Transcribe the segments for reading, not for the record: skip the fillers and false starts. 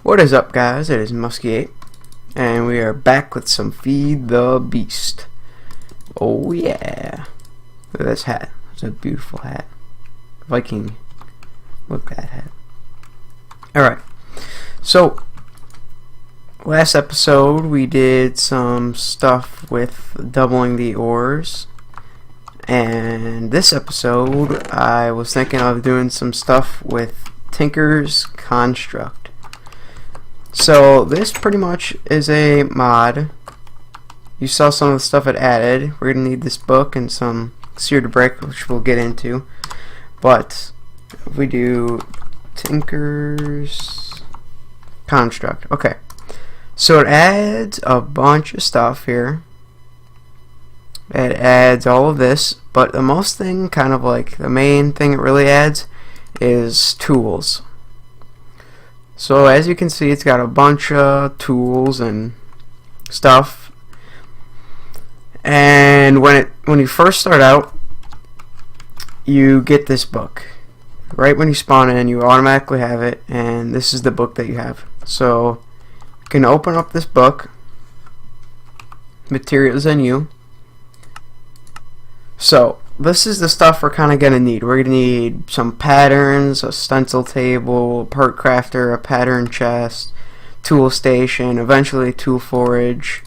What is up, guys? It is Muskie8, and we are back with some Feed the Beast. Oh yeah. Look at this hat. It's a beautiful hat. Viking. Look at that hat. Alright. So, last episode we did some stuff with doubling the ores. And this episode I was thinking of doing some stuff with Tinker's Construct. So this pretty much is a mod. You saw some of the stuff it added. We're going to need this book and some seared brick, which we'll get into. But if we do Tinker's Construct. Okay. So it adds a bunch of stuff here. It adds all of this, but the most thing, kind of like the main thing it really adds, is tools. So as you can see, it's got a bunch of tools and stuff. And when you first start out, you get this book. Right when you spawn in, you automatically have it, and this is the book that you have. So you can open up this book, Materials and You. So this is the stuff we're kind of going to need. We're going to need some patterns, a stencil table, a part crafter, a pattern chest, tool station, eventually tool forage.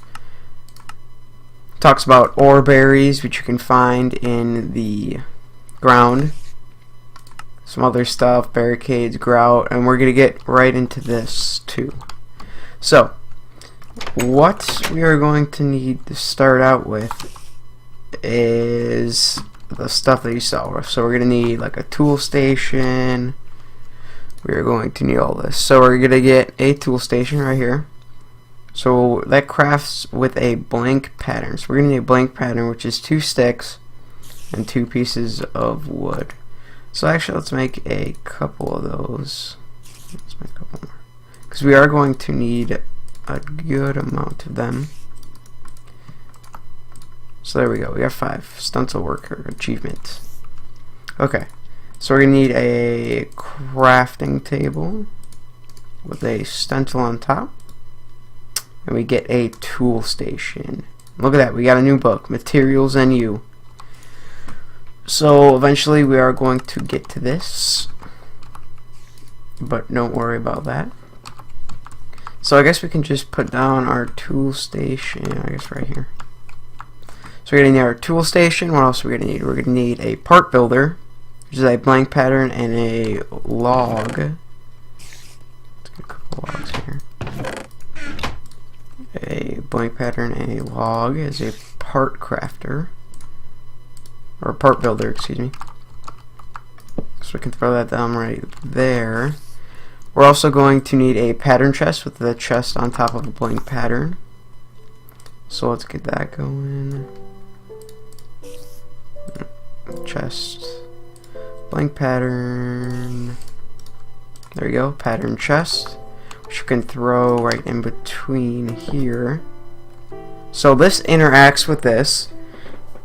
Talks about ore berries, which you can find in the ground. Some other stuff, barricades, grout, and we're going to get right into this too. So, what we are going to need to start out with is the stuff that you saw. So we're going to need like a tool station. We're going to need all this. So we're going to get a tool station right here. So that crafts with a blank pattern. So we're going to need a blank pattern, which is 2 sticks and 2 pieces of wood. So actually let's make a couple of those. Let's make a couple more, because we are going to need a good amount of them. So there we go, we got 5. Stencil worker achievement. Okay, so we're going to need a crafting table with a stencil on top. And we get a tool station. Look at that, we got a new book, Materials and You. So eventually we are going to get to this, but don't worry about that. So I guess we can just put down our tool station, I guess right here. So we're going to need our tool station. What else are we going to need? We're going to need a part builder, which is a blank pattern, and a log. Let's get a couple logs here. A blank pattern and a log is a part crafter, or part builder, excuse me. So we can throw that down right there. We're also going to need a pattern chest with the chest on top of a blank pattern. So let's get that going. Chest, blank pattern, there you go, pattern chest, which you can throw right in between here. So this interacts with this.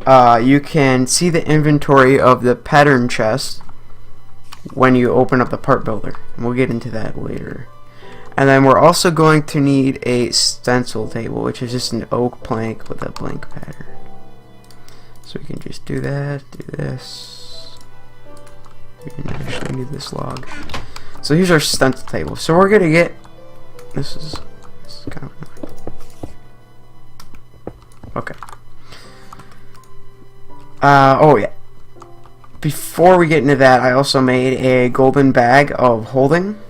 You can see the inventory of the pattern chest when you open up the part builder, and we'll get into that later. And then we're also going to need a stencil table, which is just an oak plank with a blank pattern. So we can just do that, do this. We can actually need this log. So here's our stencil table. So we're gonna get, this is kind of, okay. Oh yeah. Before we get into that, I also made a golden bag of holding,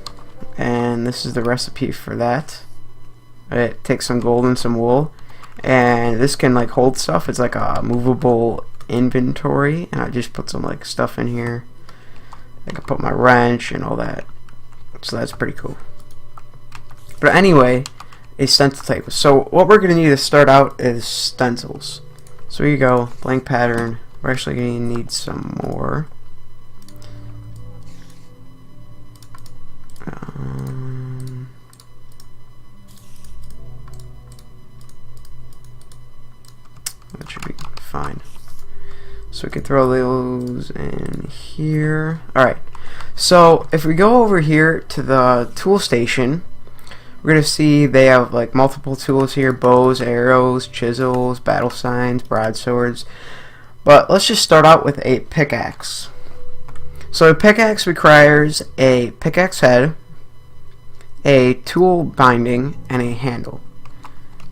and this is the recipe for that. It takes some gold and some wool, and this can like hold stuff. It's like a movable inventory, and I just put some like stuff in here. I can put my wrench and all that, so that's pretty cool. But anyway, a stencil table. So what we're gonna need to start out is stencils. So here you go, blank pattern. We're actually gonna need some more. That should be fine. So we can throw those in here. Alright, so if we go over here to the tool station, we're going to see they have like multiple tools here: bows, arrows, chisels, battle signs, broadswords. But let's just start out with a pickaxe. So a pickaxe requires a pickaxe head, a tool binding, and a handle.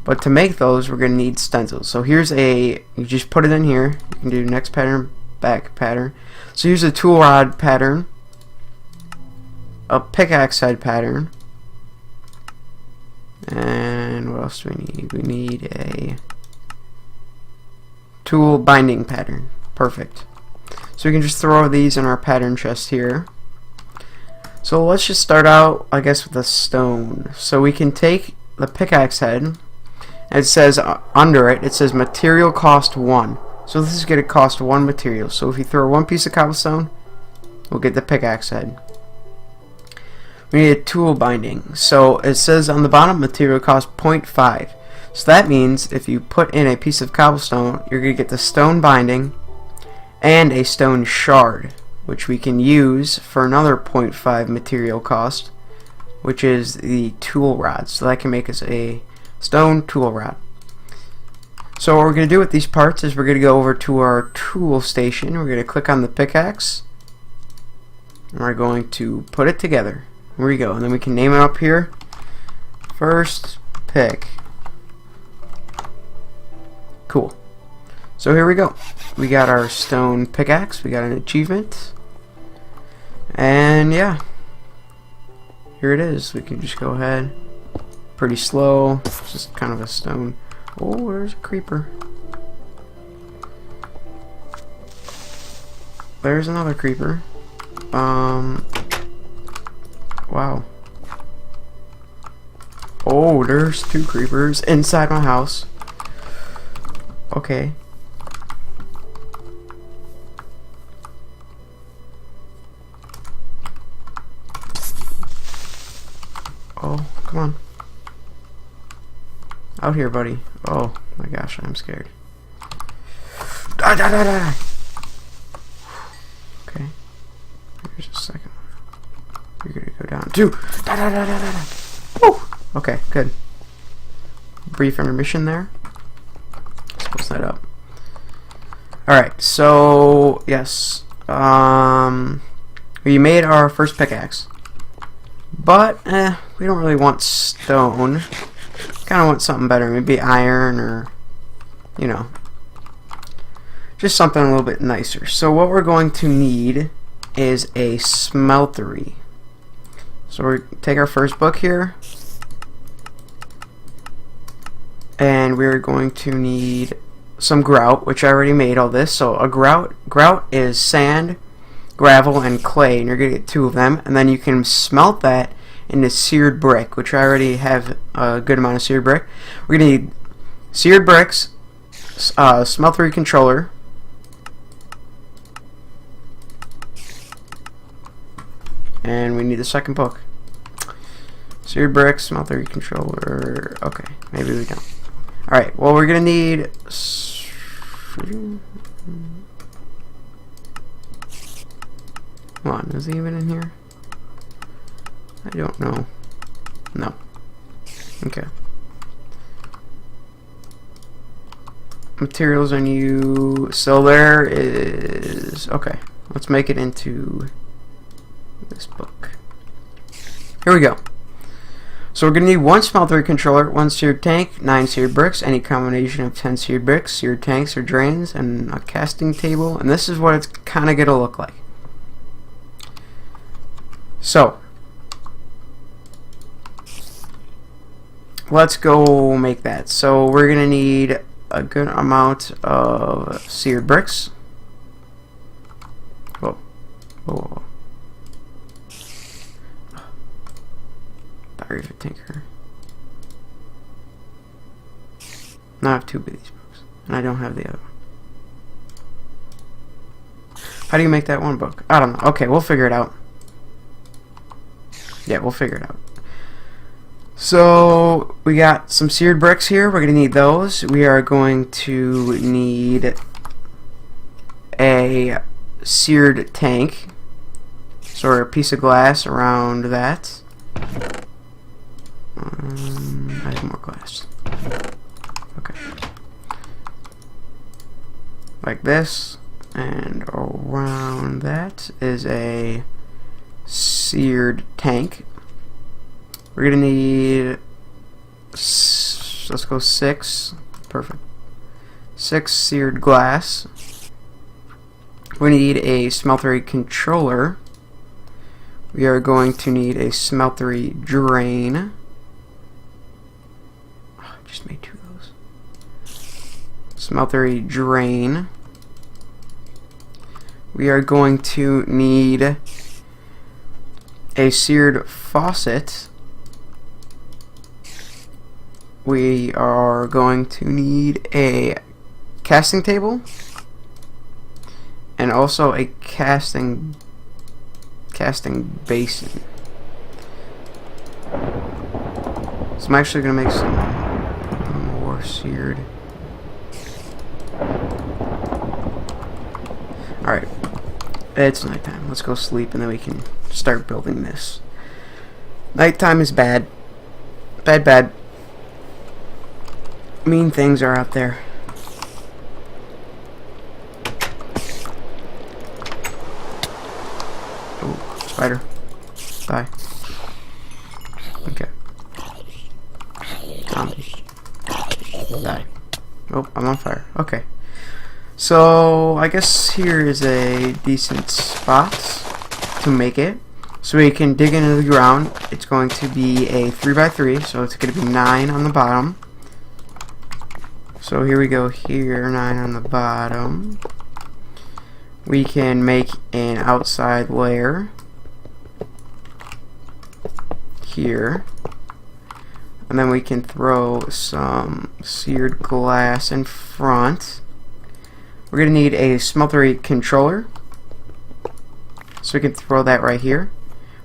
But to make those, we're going to need stencils. So here's you just put it in here. You can do next pattern, back pattern. So here's a tool rod pattern, a pickaxe head pattern, and what else do we need? We need a tool binding pattern. Perfect. So we can just throw these in our pattern chest here. So let's just start out, I guess, with a stone. So we can take the pickaxe head. It says under it, it says material cost 1. So this is going to cost 1 material. So if you throw 1 piece of cobblestone, we'll get the pickaxe head. We need a tool binding. So it says on the bottom, material cost 0.5. So that means if you put in a piece of cobblestone, you're going to get the stone binding and a stone shard, which we can use for another 0.5 material cost, which is the tool rod. So that can make us a stone tool rod. So what we're going to do with these parts is we're going to go over to our tool station. We're going to click on the pickaxe, and we're going to put it together. Here we go, and then we can name it up here. First pick. Cool. So here we go. We got our stone pickaxe. We got an achievement, and yeah, here it is. We can just go ahead. Pretty slow. It's just kind of a stone. Oh, there's a creeper. There's another creeper. Wow. Oh, there's 2 creepers inside my house. Okay. Oh, come on. Out here, buddy. Oh my gosh, I'm scared. Die, die, die, die. Okay. Here's a second one. You're gonna go down. 2. Die, die, die, die, die, die. Woo! Okay, good. Brief intermission there. Let's close that up. Alright, so yes. We made our first pickaxe. But we don't really want stone. Kinda want something better, maybe iron, or you know, just something a little bit nicer. So what we're going to need is a smeltery. So we take our first book here, and we're going to need some grout, which I already made all this. So a grout is sand, gravel, and clay, and you're gonna get 2 of them, and then you can smelt that into seared brick, which I already have a good amount of seared brick. We're gonna need seared bricks, smeltery controller, and we need the second book. Seared bricks, smeltery controller. Okay, maybe we don't. Alright, well, we're gonna need come on, is he even in here? I don't know. No. Okay. Materials on you. So there is. Okay. Let's make it into this book. Here we go. So we're going to need 1 smeltery controller, 1 seared tank, 9 seared bricks, any combination of 10 seared bricks, seared tanks or drains, and a casting table. And this is what it's kind of going to look like. So let's go make that. So we're going to need a good amount of seared bricks. Whoa. Whoa. Diary of a Tinker. Now I have 2 of these books, and I don't have the other one. How do you make that one book? I don't know. Okay, we'll figure it out. Yeah, we'll figure it out. So we got some seared bricks here. We're going to need those. We are going to need a seared tank, so a piece of glass around that. glass. Okay. Like this, and around that is a seared tank. We're gonna need, let's go 6. Perfect. 6 seared glass. We need a smeltery controller. We are going to need a smeltery drain. Oh, I just made 2 of those. Smeltery drain. We are going to need a seared faucet. We are going to need a casting table and also a casting basin. So I'm actually gonna make some more seared. Alright, it's nighttime. Let's go sleep and then we can start building this. Nighttime is bad. Bad. Mean things are out there. Oh, spider. Die. Okay. Zombie. Die. Oh, I'm on fire. Okay. So, I guess here is a decent spot to make it. So we can dig into the ground. It's going to be a 3x3, so it's going to be 9 on the bottom. So here we go here, 9 on the bottom. We can make an outside layer here. And then we can throw some seared glass in front. We're going to need a smeltery controller. So we can throw that right here.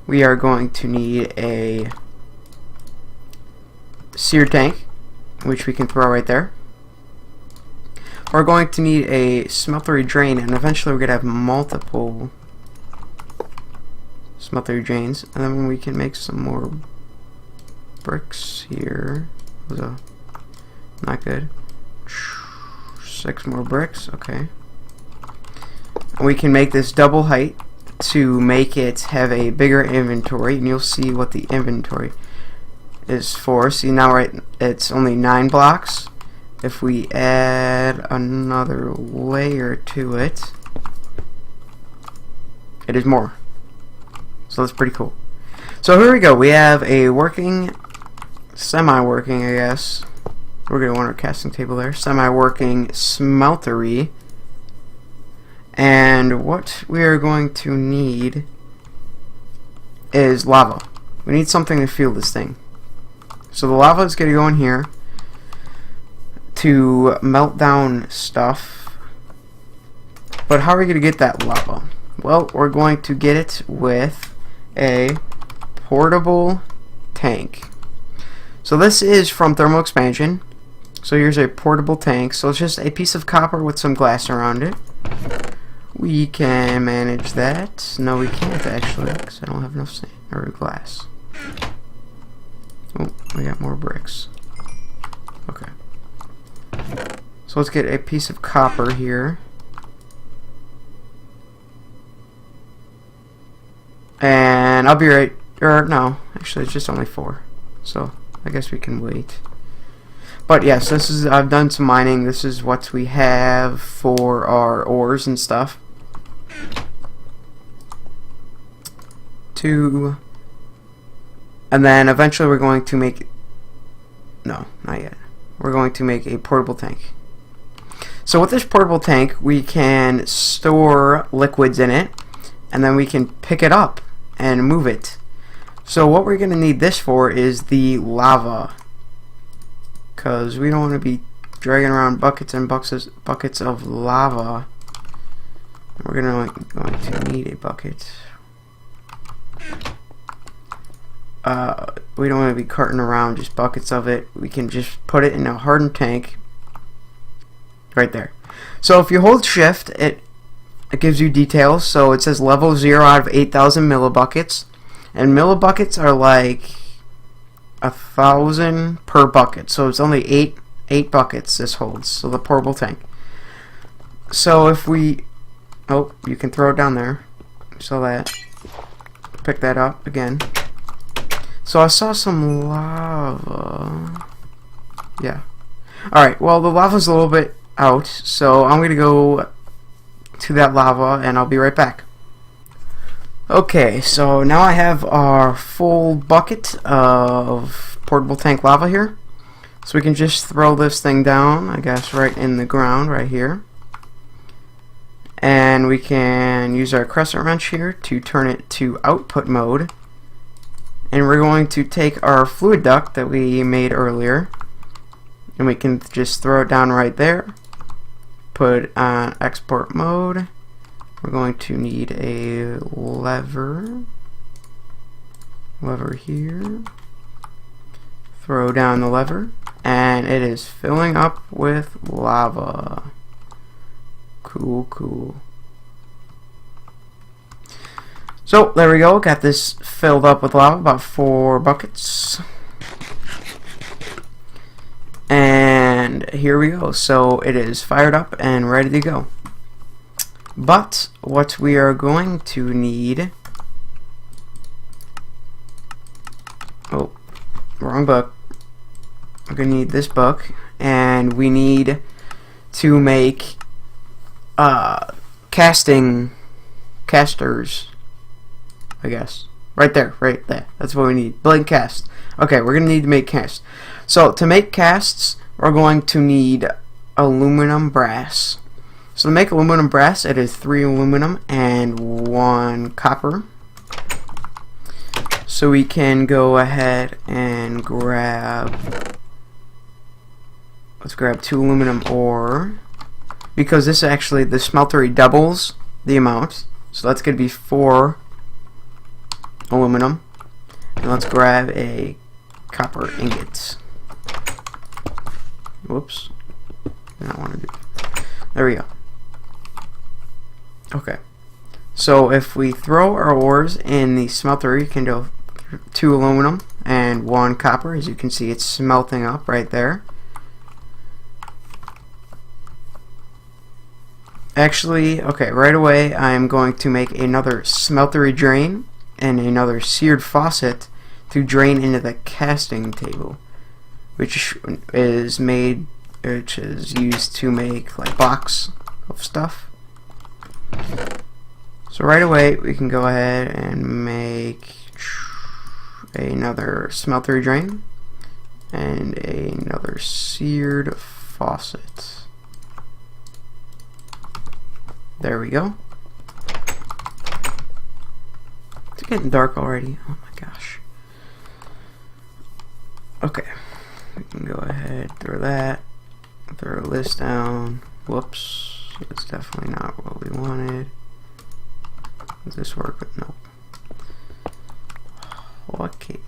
We are going to need a seared tank, which we can throw right there. We're going to need a smeltery drain, and eventually we're going to have multiple smeltery drains. And then we can make some more bricks here. Not good. 6 more bricks, okay. And we can make this double height to make it have a bigger inventory, and you'll see what the inventory is for. See, now it's only 9 blocks. If we add another layer to it, it is more. So that's pretty cool. So here we go. We have a working, semi-working, I guess. We're going to want our casting table there. Semi-working smeltery. And what we are going to need is lava. We need something to fuel this thing. So the lava is going to go in here to melt down stuff. But how are we going to get that lava? Well, we're going to get it with a portable tank. So this is from thermal expansion. So here's a portable tank. So it's just a piece of copper with some glass around it. We can manage that. No, we can't actually, because I don't have enough sand or glass. Oh, we got more bricks. Okay. So let's get a piece of copper here. And I'll be right, or no, actually it's just only 4. So I guess we can wait. But yes, this is, I've done some mining. This is what we have for our ores and stuff. 2. And then eventually we're going to make, no, not yet. We're going to make a portable tank. So with this portable tank, we can store liquids in it, and then we can pick it up and move it. So what we're going to need this for is the lava, because we don't want to be dragging around buckets and buckets of lava. We're going to need a bucket. We don't want to be carting around just buckets of it. We can just put it in a hardened tank right there. So if you hold shift, it gives you details. So it says level 0 out of 8,000 millibuckets, and millibuckets are like 1,000 per bucket. So it's only eight buckets this holds. So the portable tank. So if we, oh, you can throw it down there. So that, pick that up again. So I saw some lava. Yeah. Alright, well the lava's a little bit out, so I'm gonna go to that lava and I'll be right back. Okay, so now I have our full bucket of portable tank lava here. So we can just throw this thing down, I guess, right in the ground right here. And we can use our crescent wrench here to turn it to output mode. And we're going to take our fluid duct that we made earlier, and we can just throw it down right there. Put it on export mode. We're going to need a lever here. Throw down the lever, and it is filling up with lava. Cool. So there we go, got this filled up with lava, about 4 buckets. And here we go, so it is fired up and ready to go. But what we are going to need, oh, wrong book. We're going to need this book, and we need to make casters, I guess. Right there. That's what we need. Blank cast. Okay, we're going to need to make casts. So to make casts, we're going to need aluminum brass. So to make aluminum brass, it is 3 aluminum and 1 copper. So we can go ahead and let's grab 2 aluminum ore, because this actually, the smeltery doubles the amount. So that's going to be 4 aluminum. And let's grab a copper ingot. Whoops. I don't want to do. There we go. Okay. So if we throw our ores in the smelter, you can do 2 aluminum and 1 copper. As you can see, it's smelting up right there. Actually, okay, right away I'm going to make another smeltery drain and another seared faucet to drain into the casting table, which is used to make like blocks of stuff. So right away we can go ahead and make another smeltery drain and another seared faucet. There we go. It's getting dark already. Oh my gosh. Okay. We can go ahead, throw that. Throw this down. Whoops. That's definitely not what we wanted. Does this work? No. Okay.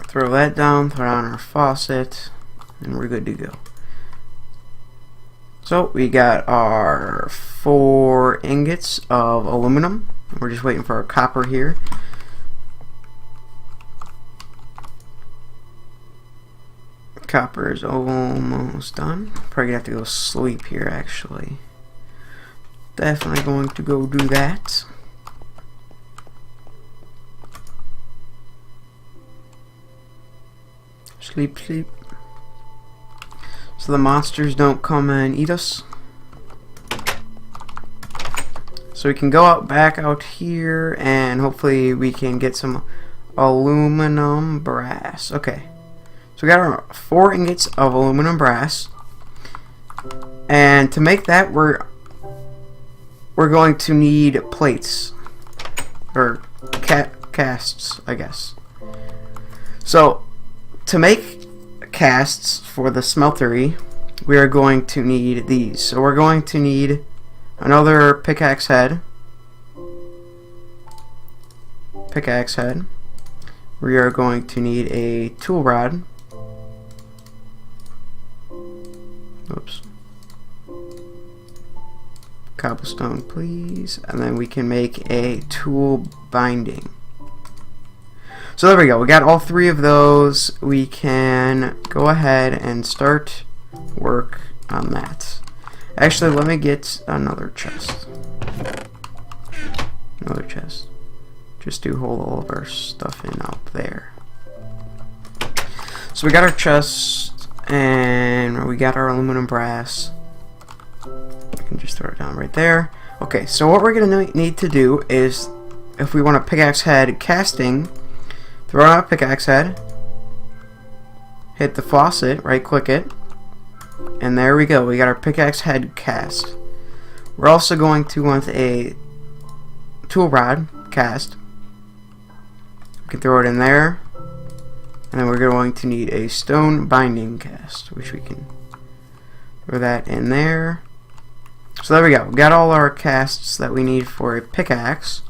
Throw that down, throw on our faucet, and we're good to go. So we got our 4 ingots of aluminum. We're just waiting for our copper here. Copper is almost done. Probably gonna have to go sleep here actually. Definitely going to go do that. Sleep. So the monsters don't come and eat us. So we can go back out here and hopefully we can get some aluminum brass. Okay. So we got our 4 ingots of aluminum brass. And to make that we're going to need plates. Or casts, I guess. So to make casts for the smeltery, we are going to need these. So we're going to need another pickaxe head. We are going to need a tool rod. Oops. Cobblestone, please. And then we can make a tool binding. So there we go. We got all 3 of those. We can go ahead and start work on that. Actually, let me get another chest. Another chest. Just to hold all of our stuff in up there. So we got our chest, and we got our aluminum brass. I can just throw it down right there. Okay, so what we're going to need to do is, if we want a pickaxe head casting, throw out a pickaxe head, hit the faucet, right click it, and there we go. We got our pickaxe head cast. We're also going to want a tool rod cast. We can throw it in there, and then we're going to need a stone binding cast, which we can throw that in there. So there we go. We got all our casts that we need for a pickaxe.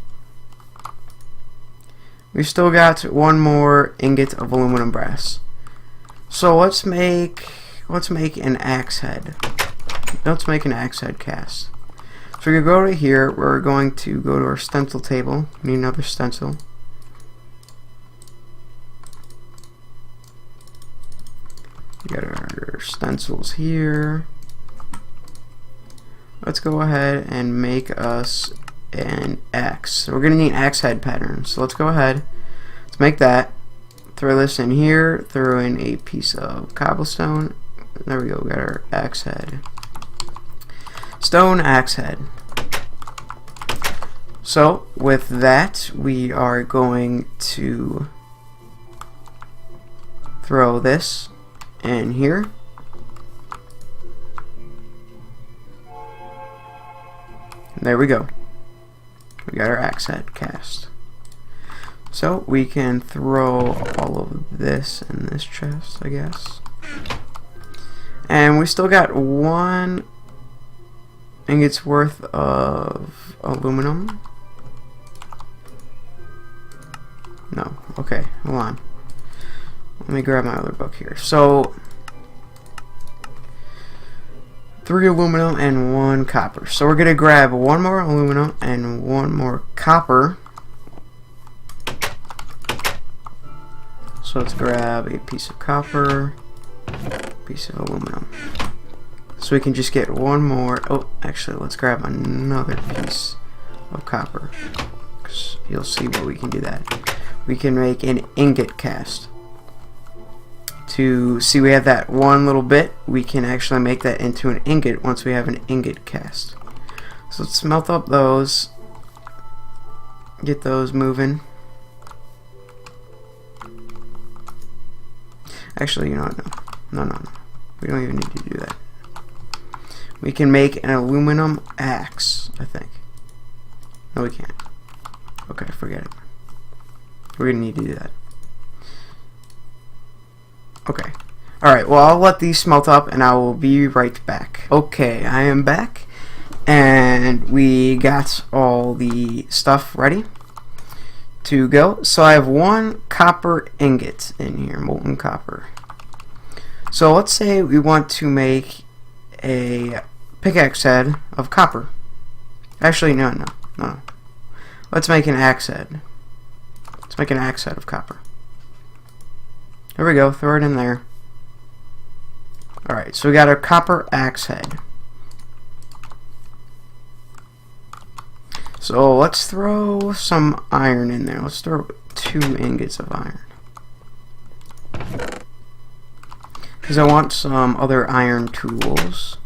We've still got 1 more ingot of aluminum brass. So let's make an axe head. Let's make an axe head cast. So we go to here. We're going to go to our stencil table. We need another stencil. We got our stencils here. Let's go ahead and make us an axe. So we're gonna need an axe head pattern. So let's go ahead. Let's make that. Throw this in here. Throw in a piece of cobblestone. There we go. We got our axe head. Stone axe head. So with that, we are going to throw this in here. There we go. We got our axe head cast. So we can throw all of this in this chest, I guess. And we still got 1 ingot's worth of aluminum. No, okay, hold on. Let me grab my other book here. So 3 aluminum and 1 copper. So we're gonna grab 1 more aluminum and 1 more copper. So let's grab a piece of copper, piece of aluminum. So we can just get 1 more. Oh, actually, let's grab another piece of copper, because you'll see what we can do that. We can make an ingot cast. To see, we have that 1 little bit. We can actually make that into an ingot once we have an ingot cast. So let's smelt up those, get those moving. Actually, you know what? No. We don't even need to do that. We can make an aluminum axe, I think. No, we can't. Okay, forget it. We're gonna need to do that. Okay. Alright, well, I'll let these smelt up and I will be right back. Okay, I am back. And we got all the stuff ready to go. So I have 1 copper ingot in here, molten copper. So let's say we want to make a pickaxe head of copper. Actually, no. Let's make an axe head. Let's make an axe head of copper. There we go, throw it in there. Alright, so we got our copper axe head. So let's throw some iron in there. Let's throw 2 ingots of iron. Because I want some other iron tools,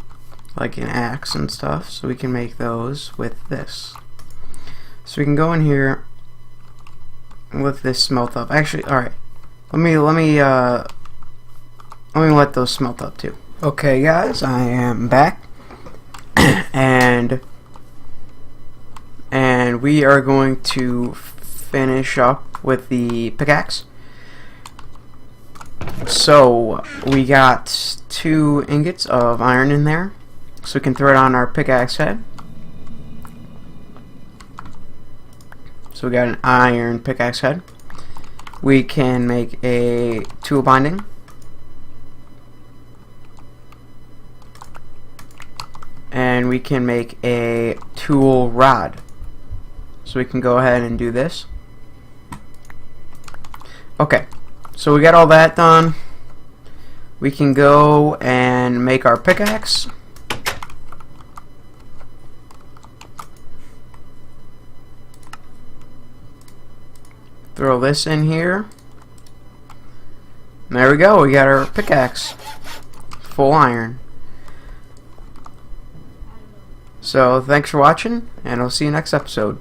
like an axe and stuff, so we can make those with this. So we can go in here and let this smelt up. Actually, alright. Let me let those smelt up too. Okay, guys, I am back, and we are going to finish up with the pickaxe. So we got 2 ingots of iron in there, so we can throw it on our pickaxe head. So we got an iron pickaxe head. We can make a tool binding. And we can make a tool rod. So we can go ahead and do this. Okay, so we got all that done. We can go and make our pickaxe. Throw this in here. There we go, we got our pickaxe. Full iron. So, thanks for watching, and I'll see you next episode.